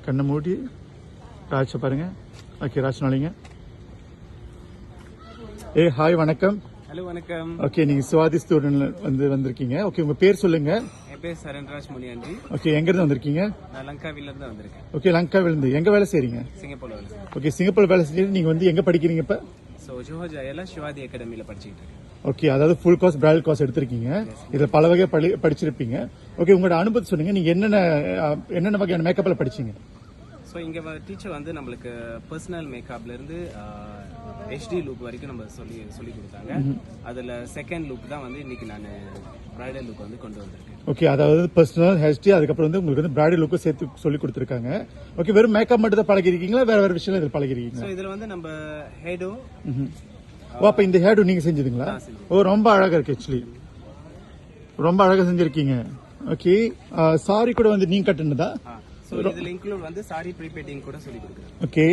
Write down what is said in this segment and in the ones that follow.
கண்ணை மூடி ராஜை பாருங்க. ஓகே, ராஜ் நாளைங்க. ஹாய், வணக்கம். ஹலோ, வணக்கம். ஓகே, நீங்க சுவாதி ஸ்டூடெண்ட் வந்திருக்கீங்க. ஓகே, உங்க பேர் சொல்லுங்க. என் பேர் சரண்ராஜ் முனியாண்டி. ஓகே, எங்க இருந்து வந்திருக்கீங்க? நான் லங்காவில இருந்து வந்திருக்கேன். ஓகே, லங்காவில இருந்து எங்க வேலை செய்றீங்க? சிங்கப்பூர்ல வேலை செய்றேன். ஓகே, சிங்கப்பூர் வேலை செய்ய நீங்க எங்க படிக்கிறீங்க இப்ப? ஜோஹோ ஜாயால சிவாதி அகாடமியில படிச்சுட்டு இருக்கேன். ஓகே, அதாவது ஃபுல் கோர்ஸ் பிரைடல் கோர்ஸ் எடுத்திருக்கீங்க. இதுல பல வகை படிச்சிருப்பீங்க. ஓகே, உங்களோட அனுபவத்தை சொன்னீங்க. நீங்க என்னென்ன வகையான மேக்கப்ல படிச்சீங்க? இங்க டீச்சர் வந்து நம்மளுக்கு பர்சனல் மேக்கப்ல இருந்து HD லுக் வரைக்கும் நம்ம சொல்லி கொடுத்தாங்க. அதுல செகண்ட் லுக் தான் வந்து இன்னைக்கு நான் பிரைடல் லுக் வந்து கொண்டு வந்திருக்கேன். ஓகே, அதாவது பர்சனல் HD அதுக்கப்புறம் வந்து உங்களுக்கு வந்து பிரைடல் லுக்கும் சேர்த்து சொல்லி கொடுத்துருக்காங்க. ஓகே, வெறும் மேக்கப் மட்டும் தான் பழகிருக்கீங்களா, வேற விஷயம் இதில் பழகிருக்கீங்களா? இதுல வந்து நம்ம ஹேடோ. அப்ப இந்த ஹேடு நீங்க செஞ்சதுங்களா? ரொம்ப அழகா இருக்கு. ஆக்சுவலி ரொம்ப அழகா செஞ்சிருக்கீங்க. ஓகே, சாரி கூட வந்து நீங்க கட்டுனதா? இதுல இன்க்ளூட் வந்து சாரி ப்ரீபெட்டிங் கூட சொல்லி கொடுக்குறேன். ஓகே,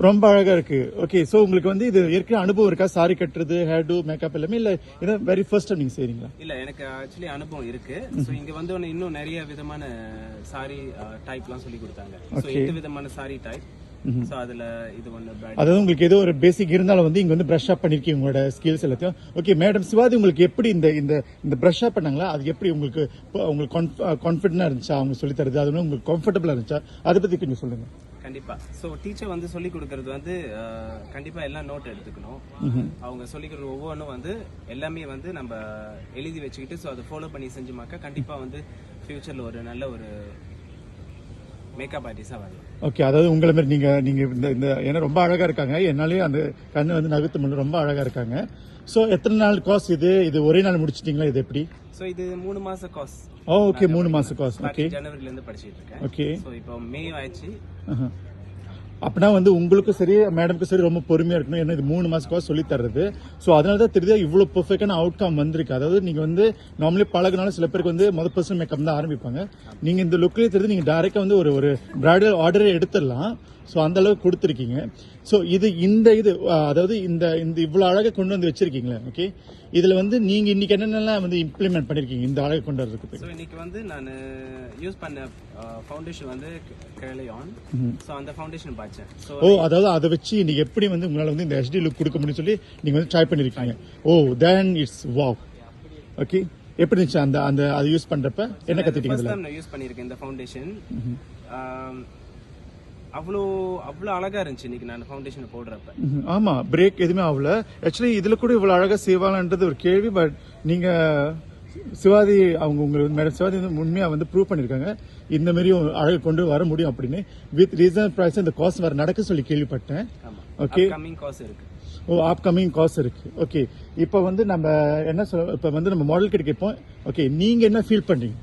ரொம்ப அழகா இருக்கு. ஓகே, சோ உங்களுக்கு வந்து இது ஏற்கனவே அனுபவம் இருக்கா? சாரி கட்டுறது, ஹேர்டு, மேக்கப் எல்லாமே, இல்ல இதான் வெரி ஃபர்ஸ்ட் டைம் நீங்க செய்றீங்களா? இல்ல, எனக்கு ஆக்சுவலி அனுபவம் இருக்கு. சோ இங்க வந்து இன்னும் நிறைய விதமான சாரி டைப்லாம் சொல்லி கொடுத்தாங்க. சோ 8 விதமான சாரி டைப். சோ அதுல இது ஒன்னு. அதாவது உங்களுக்கு ஏதோ ஒரு பேசிக் இருந்தாலும் வந்து இங்க வந்து பிரஷ் அப் பண்ணிருக்கீங்க உங்களோட ஸ்கில்ஸ் எல்லாத்தையும். ஓகே மேடம் சிவாதி, உங்களுக்கு எப்படி இந்த பிரஷ் அப் பண்ணாங்களா? அது எப்படி உங்களுக்கு கான்ஃபிடென்ட்டா இருந்துச்சா அவங்க சொல்லி தருது? அது உங்களுக்கு கம்ஃபர்டபுளா இருந்துச்சா? அதை பத்தி கொஞ்சம் சொல்லுங்க. கண்டிப்பா. சோ டீச்சர் வந்து சொல்லி கொடுக்கறது வந்து கண்டிப்பா எல்லாம் நோட் எடுத்துக்கணும். அவங்க சொல்லி கொடுக்குற ஒவ்வொன்றும் வந்து எல்லாமே வந்து நம்ம எழுதி வச்சுக்கிட்டு சோ அதை ஃபாலோ பண்ணி செஞ்சுமாக்க கண்டிப்பா வந்து ஃபியூச்சர்ல ஒரு நல்ல ஒரு மேக்கப் ஆர்டிஸ்டா வரலாம். ஓகே, அதாவது உங்களை மாதிரி நீங்க இந்த ஏன்னா ரொம்ப அழகா இருக்காங்க. என்னாலே அந்த கண்ணு வந்து நகர்த்து முடியல, ரொம்ப அழகா இருக்காங்க. சோ எத்தனை நாள் கோர்ஸ் இது ஒரே நாள் முடிச்சிட்டீங்களா? இது எப்படி? சோ இது 3 மாச கோர்ஸ். ஓகே, 3 மாச கோர்ஸ். ஓகே, ஜனவரில இருந்து படிச்சிட்டு இருக்கேன். ஓகே, சோ இப்போ மே ஆயிடுச்சு. அப்படின்னா வந்து உங்களுக்கும் சரி மேடம்க்கும் சரி ரொம்ப பொறுமையா இருக்கணும். ஏன்னா இது 3 மாசம் கோர்ஸ் சொல்லி தர்றது. சோ அதனாலதான் தெரியுது இவ்வளவு பெர்ஃபெக்டான அவுட்கம் வந்திருக்கு. அதாவது நீங்க வந்து நார்மலி பழகினாலும் சில பேருக்கு வந்து முதல் பர்சனல் மேக்கப் தான் ஆரம்பிப்பாங்க. நீங்க இந்த லுக்லயே தெரியுது நீங்க டைரக்டா வந்து ஒரு பிரைடல் ஆர்டரே எடுத்துடலாம். சோ அந்த அளவுக்கு கொடுத்துருக்கீங்க. சோ இது அதாவது இந்த இவ்வளவு அழகா கொண்டு வந்து வச்சிருக்கீங்களே. ஓகே, இதுல வந்து நீங்க இன்னைக்கு என்னென்னலாம் வந்து இம்ப்ளிமெண்ட் பண்ணிருக்கீங்க இந்த அழகை கொண்டு வரதுக்கு? சோ இன்னைக்கு வந்து நான் யூஸ் பண்ண ஃபவுண்டேஷன் வந்து கேலியான். சோ அந்த ஃபவுண்டேஷன் பாச்சேன். அதாவது அதை வச்சு நீங்க எப்படி வந்து உங்களால வந்து இந்த HD லுக் கொடுக்க முடியும்னு சொல்லி நீங்க வந்து ட்ரை பண்ணிருக்கீங்க. Then it's wow. ஓகே, எப்படி இருந்துச்சு அந்த அது யூஸ் பண்றப்ப என்ன கத்துட்டீங்க? ஃபர்ஸ்ட் டைம் நான் யூஸ் பண்ணிருக்கேன் இந்த ஃபவுண்டேஷன். அவ்வளோ அழகா இருந்துச்சு இன்னைக்கு நான் ஃபவுண்டேஷன் போடுறப்ப. ஆமா, பிரேக் எதுவுமே ஆகல. ஆக்சுவலி இதுல கூட இவ்வளவு அழகா செய்வாங்கன்றது ஒரு கேள்வி. பட் நீங்க சிவாதி உங்களுக்கு மேடம் சிவாதி வந்து உண்மையா வந்து ப்ரூவ் பண்ணிருக்காங்க இந்த மாதிரி அழகு கொண்டு வர முடியும் அப்படின்னு. வித் ரீசனபிள் பிரைஸ் இந்த கோர்ஸ் வர நடக்க சொல்லி கேள்விப்பட்டேன். ஓகே, கமிங் கோர்ஸ் இருக்கு. அப்கமிங் கோர்ஸ் இருக்கு. ஓகே, இப்போ வந்து நம்ம என்ன சொல்ல, இப்போ வந்து நம்ம மாடல் கிட்ட கேட்போம். ஓகே, நீங்க என்ன ஃபீல் பண்றீங்க?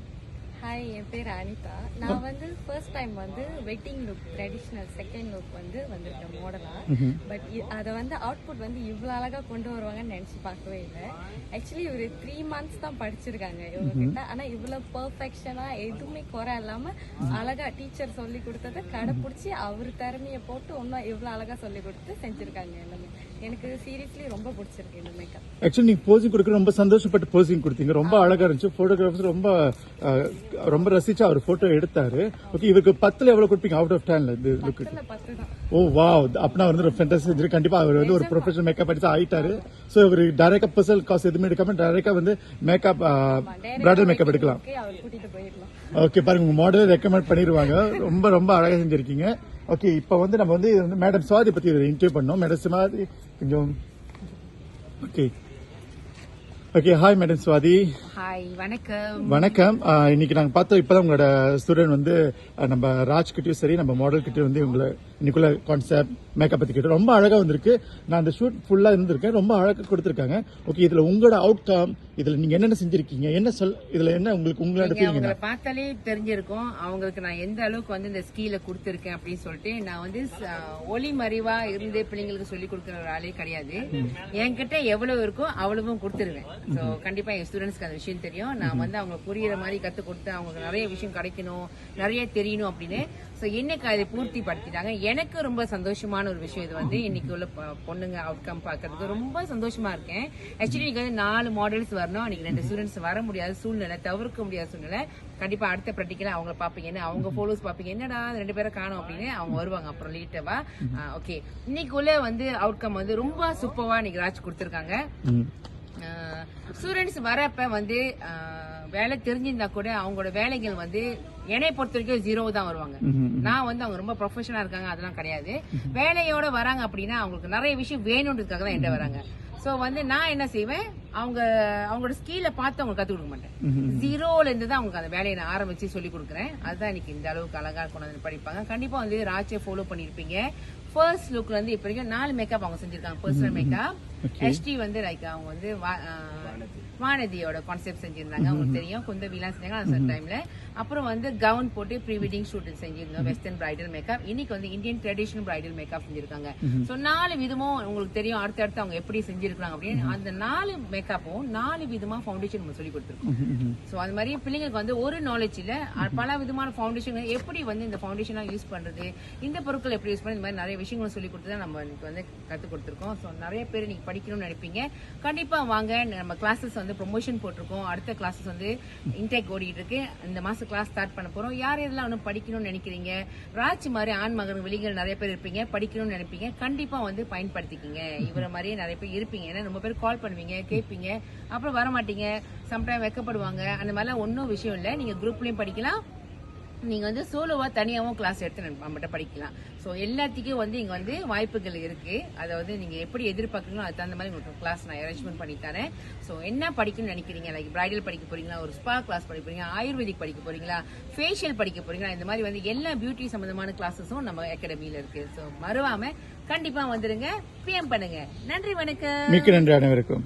ஹாய், என் பேர் அனிதா. நான் வந்து ஃபர்ஸ்ட் டைம் வந்து wedding look traditional second look வந்திருக்கேன் மாடலா. பட் அதை வந்து அவுட்புட் வந்து இவ்வளவு அழகா கொண்டு வருவாங்கன்னு நினைச்சு பார்க்கவே இல்லை. ஆக்சுவலி ஒரு 3 months தான் படிச்சிருக்காங்க இவங்க கிட்ட. ஆனா இவ்வளவு பெர்ஃபெக்ஷனா எதுவுமே குறை இல்லாம அழகா டீச்சர் சொல்லி கொடுத்ததை கடைபிடிச்சி அவர் திறமைய போட்டு இன்னும் இவ்வளவு அழகா சொல்லி கொடுத்து செஞ்சிருக்காங்க எல்லாமே. எனக்கு சீரியஸ்லி ரொம்ப பிடிச்சிருக்கு இந்த மேக்கப். ஆக்சுவலி நீங்க போசிங் கொடுக்க ரொம்ப சந்தோஷப்பட்டு போசிங் கொடுத்தீங்க. ரொம்ப அழகா இருந்துச்சு. போட்டோகிராஃபர்ஸ் ரொம்ப ரசிச்சு அவர் போட்டோ எடுத்தாரு. ஓகே, இவருக்கு 10ல எவ்வளவு கொடுப்பீங்க அவுட் ஆஃப் 10ல இந்த லுக்கு? 10 தான். வாவ், அப்படின்னா வந்து ஒரு ஃபேண்டசி செஞ்சு கண்டிப்பா அவர் வந்து ஒரு ப்ரொஃபஷனல் மேக்கப் ஆர்டிஸ்ட் ஆயிட்டாரு. சோ இவர் டைரக்டா பர்சனல் காசு எதுவுமே எடுக்காம டைரக்டா வந்து மேக்கப் பிரைடல் மேக்கப் எடுக்கலாம். ஓகே, பாருங்க உங்க மாடல் ரெக்கமெண்ட் பண்ணிடுவாங்க. ரொம்ப ரொம்ப அழகா செஞ்சிருக்கீங்க. ஓகே, இப்ப வந்து நம்ம வந்து மேடம் சுவாதி பத்தி இன்டர்வியூ பண்ணோம். மேடம் சுவாதி கொஞ்சம் okay. Hi madam Swathi. Hi, வணக்கம். வணக்கம். இன்னைக்கு நாங்க பார்த்தோம் இப்பதான் உங்களோட ஸ்டூடெண்ட் வந்து நம்ம ராஜ் கிட்டயும் சரி நம்ம மாடல் கிட்டயும் வந்து உங்களை இன்னைக்குள்ள கான்செப்ட் மேக்கப் பத்தி கேட்டு ரொம்ப அழகா வந்திருக்கு. நான் அந்த ஷூட் ஃபுல்லா இருந்திருக்கேன். ரொம்ப அழகா கொடுத்திருக்காங்க. ஓகே, இதுல உங்களோட அவுட்கம், இதுல நீங்க என்னென்ன செஞ்சிருக்கீங்க, இதுல என்ன உங்களோட அவங்களை பார்த்தாலே தெரிஞ்சிருக்கும் அவங்களுக்கு நான் எந்த அளவுக்கு வந்து இந்த ஸ்கீல கொடுத்திருக்கேன் அப்படின்னு சொல்லிட்டு. நான் வந்து ஒளி மறைவா இருந்து பிள்ளைங்களுக்கு சொல்லி கொடுக்கிற ஒரு ஆளே கிடையாது. என்கிட்ட எவ்வளவு இருக்கோ அவ்வளவும் கொடுத்துருவேன். சோ கண்டிப்பா என் ஸ்டூடெண்ட்ஸ்க்கு அந்த விஷயம் தெரியும். நான் வந்து அவங்க புரியுற மாதிரி கத்து கொடுத்து அவங்களுக்கு நிறைய விஷயம் கிடைக்கணும், நிறைய தெரியணும் அப்படின்னு. சோ இன்னைக்கு அதை பூர்த்தி படுத்திட்டாங்க. எனக்கு ரொம்ப சந்தோஷமான ஒரு விஷயம் இது வந்து இன்னைக்கு உள்ள பொண்ணுங்க அவுட்கம் பாக்குறதுக்கு ரொம்ப சந்தோஷமா இருக்கேன். ஆக்சுவலி இன்னைக்கு வந்து 4 மாடல்ஸ் வரணும். அன்னைக்கு 2 ஸ்டூடெண்ட்ஸ் வர முடியாத சூழ்நிலை, தவிர்க்க முடியாத சூழ்நிலை. கண்டிப்பா அடுத்த ப்ராக்டிக்கல அவங்க பாப்பீங்க, அவங்க ஃபாலோஸ் பாப்பீங்க, என்னடா 2 பேரை காணும் அப்படின்னு அவங்க வருவாங்க அப்புறம் லேட்டவா. ஓகே, இன்னைக்கு உள்ள வந்து அவுட்கம் வந்து ரொம்ப சூப்பரா இன்னைக்கு ராஜ் கொடுத்திருக்காங்க. ஸ்டூடெண்ட்ஸ் வரப்ப வந்து வேலை தெரிஞ்சிருந்தா கூட அவங்களோட வேலைகள் வந்து என்னை பொறுத்த வரைக்கும் 0 தான் வருவாங்க. நான் வந்து அவங்க ரொம்ப ப்ரொஃபஷனலா இருக்காங்க அதெல்லாம் கிடையாது. வேலையோட வராங்க அப்படின்னா அவங்களுக்கு நிறைய விஷயம் வேணும்ன்றதுக்காக தான் என்கிட்ட வராங்க. சோ வந்து நான் என்ன செய்வேன், அவங்களோட ஸ்கில்ல பார்த்து அவங்க கத்து கொடுக்க மாட்டேன். 0ல இருந்து தான் அவங்க அந்த வேலையை நான் ஆரம்பிச்சு சொல்லி கொடுக்குறேன். அதுதான் இன்னைக்கு இந்த அளவுக்கு அழகா கொண்டு படிப்பாங்க. கண்டிப்பா வந்து ராஜை ஃபாலோ பண்ணிருப்பீங்க. ஃபர்ஸ்ட் லுக்ல இருந்து இப்ப வரைக்கும் 4 மேக்கப் அவங்க செஞ்சிருக்காங்க. Personal makeup. எஸ்டி வந்து லைக் அவங்க வந்து வானதியோட கான்செப்ட் செஞ்சிருந்தாங்க, உங்களுக்கு தெரியும். குந்தவிலாம் செஞ்சாங்க அந்த டைம்ல. அப்புறம் வந்து கவுன் போட்டு ப்ரீ வெட்டிங் ஷூட் செஞ்சிருந்தோம், வெஸ்டர்ன் பிரைடல் மேக்கப். இன்னைக்கு வந்து இந்தியன் ட்ரெடிஷனல் பிரைடல் மேக்கப் செஞ்சிருக்காங்க. சோ 4 விதமும் உங்களுக்கு தெரியும் அடுத்தடுத்து அவங்க எப்படி செஞ்சிருக்காங்க அப்படின்னு. அந்த 4 மேக்கப்பும் 4 விதமா ஃபவுண்டேஷன் நம்ம சொல்லி கொடுத்துருக்கோம். சோ அது மாதிரி பிள்ளைங்களுக்கு வந்து ஒரு நாலேஜ் இல்ல, பல விதமான ஃபவுண்டேஷன் எப்படி வந்து இந்த ஃபவுண்டேஷனா யூஸ் பண்றது, இந்த பொருட்கள் எப்படி யூஸ் பண்ணி, இந்த மாதிரி நிறைய விஷயங்களும் சொல்லி கொடுத்து தான் நம்ம இன்னைக்கு வந்து கத்து கொடுத்துருக்கோம். சோ நிறைய பேர் நீங்க படிக்கணும்னு நினைப்பீங்க, கண்டிப்பா வாங்க. நம்ம கிளாஸஸ் வந்து ப்ரொமோஷன் போட்டிருக்கோம். அடுத்த கிளாஸஸ் வந்து இன்டேக் ஓடிட்டு இருக்கு. இந்த மாசம் கிளாஸ் ஸ்டார்ட் பண்ண போறோம். யார் யாரெல்லாம் இன்னும் படிக்கணும்னு நினைக்கிறீங்க, ராஜ் மாதிரி ஆண் மகன் வெளிகள் நிறைய பேர் இருப்பீங்க, படிக்கணும்னு நினைப்பீங்க, கண்டிப்பா வந்து பயன்படுத்திக்கிங்க. இவரை மாதிரியே நிறைய பேர் இருப்பீங்க. ஏன்னா ரொம்ப பேர் கால் பண்ணுவீங்க, கேட்பீங்க, அப்புறம் வர மாட்டீங்க, சம்டைம் வெக்கப்படுவாங்க. அந்த மாதிரிலாம் ஒன்றும் விஷயம் இல்லை. நீங்க குரூப்லயும் படிக்கலாம், நீங்க வந்து சோலோவா தனியாவும் கிளாஸ் எடுத்து நம்மகிட்ட படிக்கலாம். சோ எல்லாத்துக்கும் வந்து இங்க வந்து வாய்ப்புகள் இருக்கு. அதை வந்து நீங்க எப்படி எதிர்பார்க்கறீங்களோ அதுக்கு தகுந்த மாதிரி உங்களுக்கு கிளாஸ் நான் அரேஞ்ச்மெண்ட் பண்ணி தரேன். சோ என்ன படிக்கணும்னு நினைக்கிறீங்க, லைக் பிரைடல் படிக்க போறீங்களா, ஒரு ஸ்பா கிளாஸ் படிக்க போறீங்களா, ஆயுர்வேதிக் படிக்க போறீங்களா, ஃபேஷியல் படிக்க போறீங்களா, இந்த மாதிரி வந்து எல்லா பியூட்டி சம்பந்தமான கிளாஸஸும் நம்ம அகாடமியில இருக்கு. சோ மறவாம கண்டிப்பா வந்துருங்க, பிஎம் பண்ணுங்க. நன்றி, வணக்கம். மிக்க நன்றி அனைவருக்கும்.